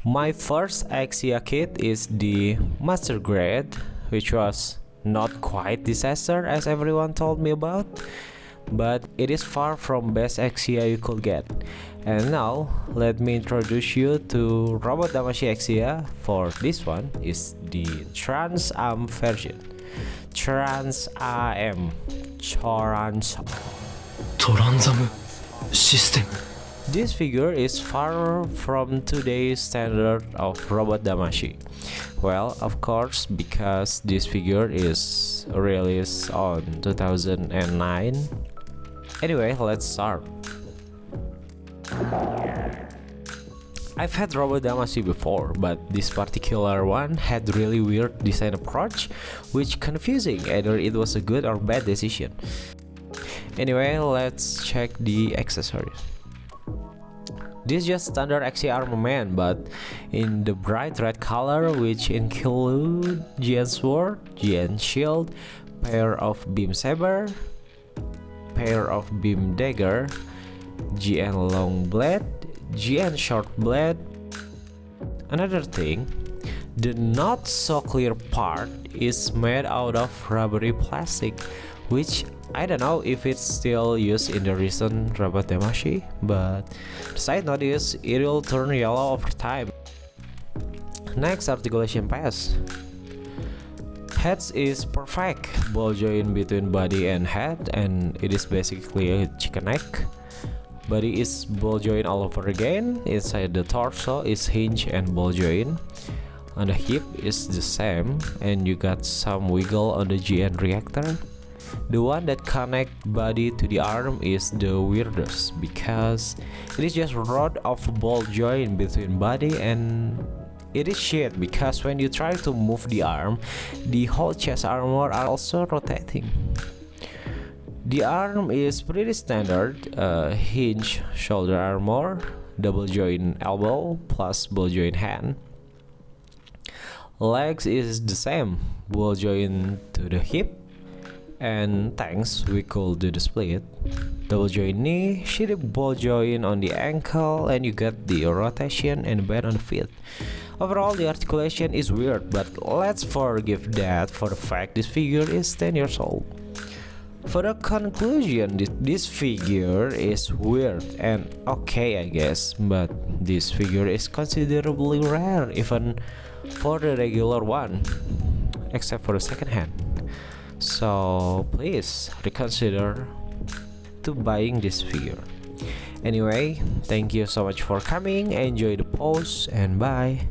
My first Exia kit is the Master Grade, which was not quite disaster as everyone told me about, but it is far from best Exia you could get. And now, let me introduce you to Robot Exia. For this one is the Trans AM version. Trans AM. Trans. Transam system. This figure is far from today's standard of Robot Damashi. Well, of course, because this figure is released on 2009. Anyway, let's start. I've had Robot Damashi before, but this particular one had really weird design approach, which confusing either it was a good or bad decision. Anyway, let's check the accessories. This is just standard Exia armament, but in the bright red color, which include GN sword, GN shield, pair of beam saber, pair of beam dagger, GN long blade, GN short blade. Another thing, the not so clear part is made out of rubbery plastic, which I don't know if it's still used in the recent Robot Damashi, but the side note is it will turn yellow over time. Next, articulation pass. Heads is perfect, ball joint between body and head, and it is basically a chicken neck. Body is ball joint all over again. Inside the torso is hinge and ball joint. On the hip is the same, and you got some wiggle on the GN reactor. The one that connect body to the arm is the weirdest because it is just rod of ball joint between body, and it is shit because when you try to move the arm, the whole chest armor are also rotating. The arm is pretty standard, hinge shoulder armor, double joint elbow plus ball joint hand. Legs is the same, ball joint to the hip, and thanks we could do the split. Double joint knee, shitty ball joint on the ankle, and you get the rotation and bend on the feet. Overall, the articulation is weird, but let's forgive that for the fact this figure is 10 years old. For the conclusion, this figure is weird and okay, I guess, but this figure is considerably rare even for the regular one, except for the second hand. So please reconsider to buying this figure. Anyway, thank you so much for coming, enjoy the post, and bye.